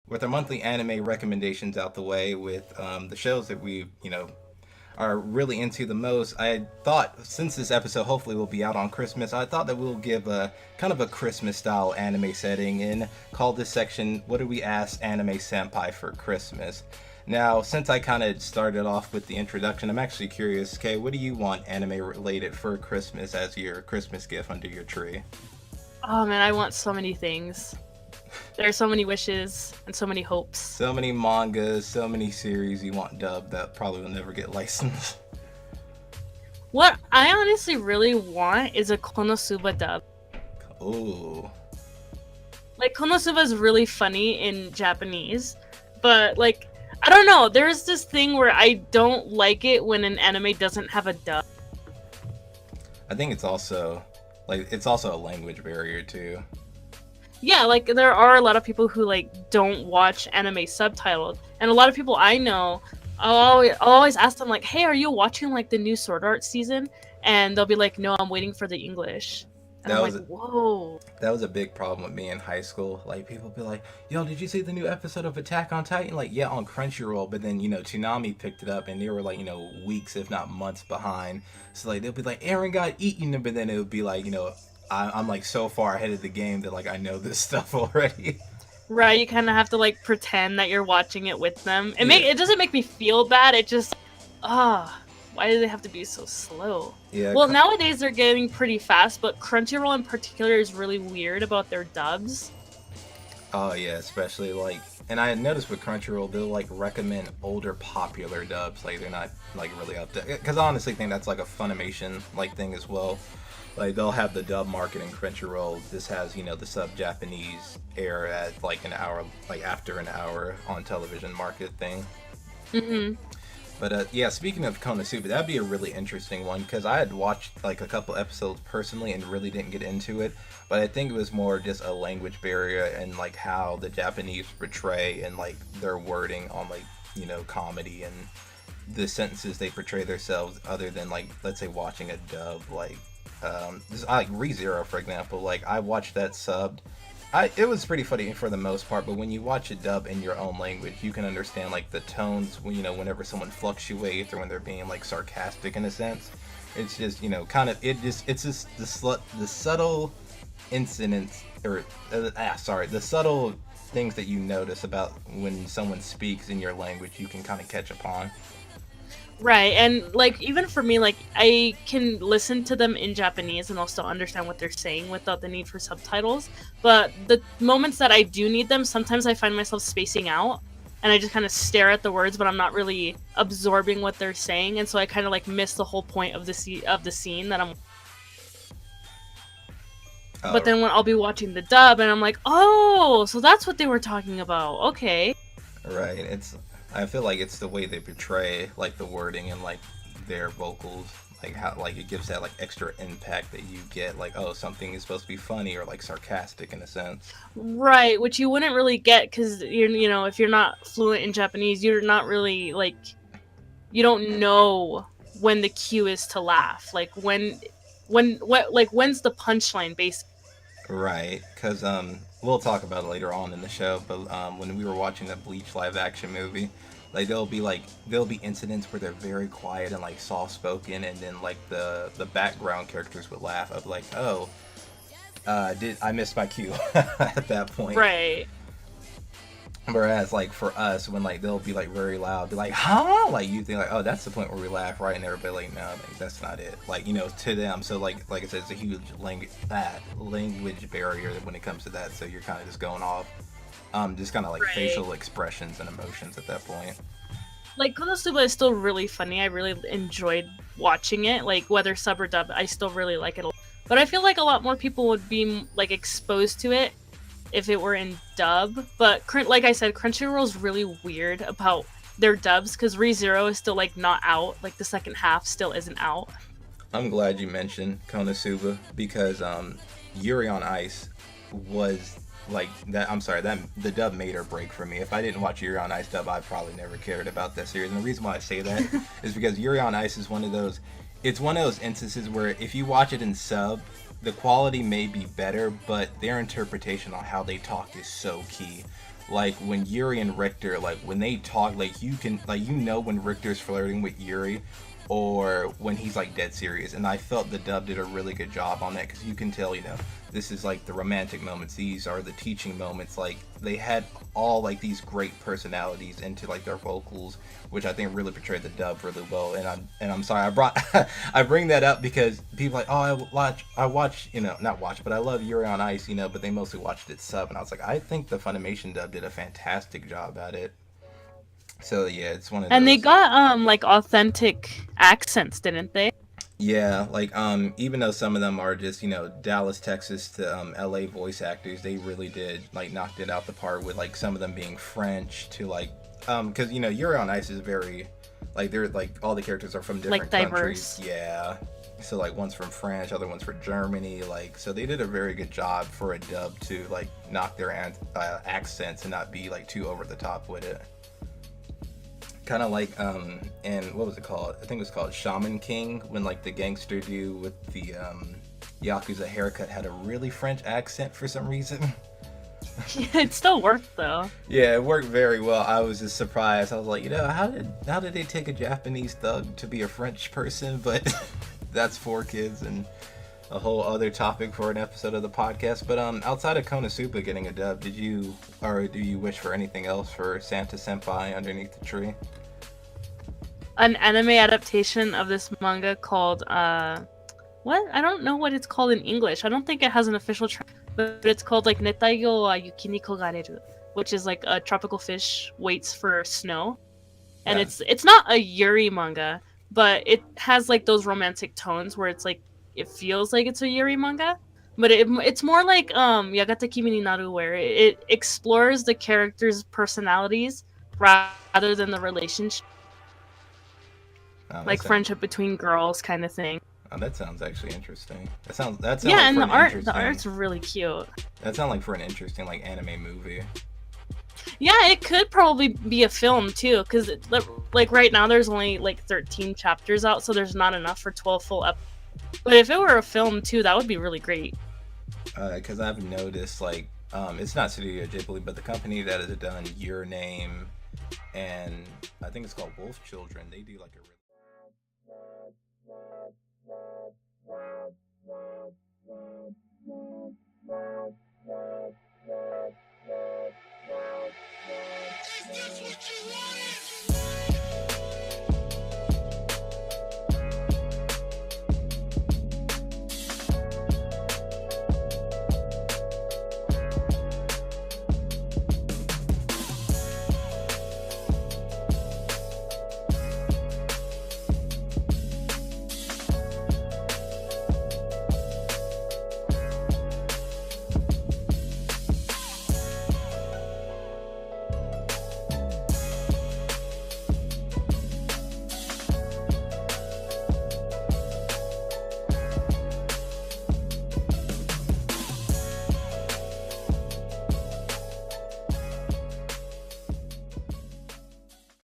with our monthly anime recommendations out the way, with the shows that we, are really into the most, I thought since this episode hopefully will be out on Christmas, I thought that we'll give a kind of a Christmas style anime setting and call this section "What do we ask Anime Senpai for Christmas?" Now, since I kind of started off with the introduction, I'm actually curious, Kay, what do you want anime related for Christmas as your Christmas gift under your tree? Oh man, I want so many things. There are so many wishes and so many hopes. So many mangas, so many series you want dubbed that probably will never get licensed. What I honestly really want is a Konosuba dub. Ooh. Like Konosuba is really funny in Japanese, but like I don't know, there's this thing where I don't like it when an anime doesn't have a dub. I think it's also a language barrier too. Yeah, like there are a lot of people who like don't watch anime subtitled, and a lot of people I know, I'll always ask them like, "Hey, are you watching like the new Sword Art season?" And they'll be like, "No, I'm waiting for the English." And That I'm like, was "Whoa." that was a big problem with me in high school. Like people be like, "Yo, did you see the new episode of Attack on Titan?" Like, yeah, on Crunchyroll, but then Toonami picked it up, and they were like, weeks if not months behind. So like they'll be like, "Aaron got eaten," but then it would be like, I'm like so far ahead of the game that like I know this stuff already. Right, you kind of have to like pretend that you're watching it with them. Yeah, It doesn't make me feel bad. It just why do they have to be so slow? yeah. Well, nowadays they're getting pretty fast, but Crunchyroll in particular is really weird about their dubs. Oh yeah, especially like, and I noticed with Crunchyroll, they'll like recommend older popular dubs. Like they're not like really up to, because I honestly think that's like a Funimation like thing as well. Like they'll have the dub market in Crunchyroll. This has the sub Japanese air at like an hour, like after an hour on television market thing. Hmm. But yeah, speaking of Konosuba, that'd be a really interesting one because I had watched like a couple episodes personally and really didn't get into it. But I think it was more just a language barrier and like how the Japanese portray and like their wording on like comedy and the sentences they portray themselves, other than like let's say watching a dub like I like ReZero for example. Like I watched that subbed. It was pretty funny for the most part, but when you watch it dub in your own language, you can understand like the tones when whenever someone fluctuates or when they're being like sarcastic in a sense. It's just kind of it's just the subtle incidents or sorry, the subtle things that you notice about when someone speaks in your language, you can kind of catch upon. Right, and like even for me, like I can listen to them in Japanese and I'll still understand what they're saying without the need for subtitles. But the moments that I do need them, sometimes I find myself spacing out and I just kind of stare at the words, but I'm not really absorbing what they're saying, and so I kind of like miss the whole point of the scene that I'm. But Uh, then when I'll be watching the dub and I'm like, oh, so that's what they were talking about. Okay. right. I feel like it's the way they portray like the wording and like their vocals, like how like it gives that like extra impact that you get, like, oh, something is supposed to be funny or like sarcastic in a sense. Right, which you wouldn't really get because if you're not fluent in Japanese, you're not really like you don't know when the cue is to laugh. Like when's the punchline basically. Right, because we'll talk about it later on in the show, but when we were watching the Bleach live action movie, like there'll be incidents where they're very quiet and like soft spoken, and then like the background characters would laugh. I'd be like, oh, did I miss my cue at that point? Right. Whereas like for us, when like they'll be like very loud, be like, huh? Like you think like, oh, that's the point where we laugh, right? And everybody like, no, like, that's not it. Like to them. So like I said, it's a huge language barrier when it comes to that. So you're kind of just going off, just kind of like Right. facial expressions and emotions at that point. Like Konosuba is still really funny. I really enjoyed watching it. Like whether sub or dub, I still really like it a lot. But I feel like a lot more people would be like exposed to it if it were in dub. But like I said, Crunchyroll's really weird about their dubs because ReZero is still like not out. Like the second half still isn't out. I'm glad you mentioned Konosuba because Yuri on Ice was like that. I'm sorry, that the dub made or break for me. If I didn't watch Yuri on Ice dub, I probably never cared about that series. And the reason why I say that is because Yuri on Ice is one of those. It's one of those instances where if you watch it in sub, the quality may be better, but their interpretation on how they talk is so key. like when Yuri and Richter, like when they talk, like you can, like you know when Richter's flirting with Yuri, or when he's like dead serious. And I felt the dub did a really good job on that because you can tell, you know, this is like the romantic moments. These are the teaching moments. Like they had all like these great personalities into like their vocals, which I think really portrayed the dub really well. And I'm sorry I brought I bring that up because people are like, oh, I watch, you know, not watch, but I love Yuri on Ice, you know, but they mostly watched it sub, and I was like, I think the Funimation dub did a fantastic job at it. So yeah, it's one of And they those. got like authentic accents, didn't they? Yeah, like even though some of them are just, you know, Dallas, Texas to LA voice actors, they really did like knocked it out the park with like some of them being French to like cuz you know, Yuri on Ice is very like they're like all the characters are from Like different countries. diverse. Yeah. So like one's from France, other one's from Germany, like so they did a very good job for a dub to like knock their accents and not be like too over the top with it. Kind of like and what was it called? I think it was called Shaman King, when like the gangster dude with the yakuza haircut had a really French accent for some reason. It still worked though. Yeah, it worked very well. I was just surprised. I was like, you know, how did they take a Japanese thug to be a French person? But that's 4 kids and a whole other topic for an episode of the podcast. But outside of Konosuba getting a dub, did you or do you wish for anything else for Santa Senpai Underneath the Tree? An anime adaptation of this manga called what? I don't know what it's called in English. I don't think it has an official but it's called like Netaigo wa Yuki ni kogareru, which is like a tropical fish waits for snow. And Yeah. it's not a Yuri manga, but it has like those romantic tones where it's like it feels like it's a Yuri manga, but it's more like Yagata Kimi ni Naru, where it explores the characters' personalities rather than the relationship, Oh, like friendship between girls kind of thing. oh, that sounds actually interesting. That sounds Yeah, like and for the an art the interesting. art's really cute. That sounds like for an interesting like anime movie. Yeah, it could probably be a film too, because like right now there's only like 13 chapters out, so there's not enough for 12 full episodes. But if it were a film too, that would be really great. Because I've noticed like it's not Studio Ghibli, but the company that has done Your Name and I think it's called Wolf Children. They do like a really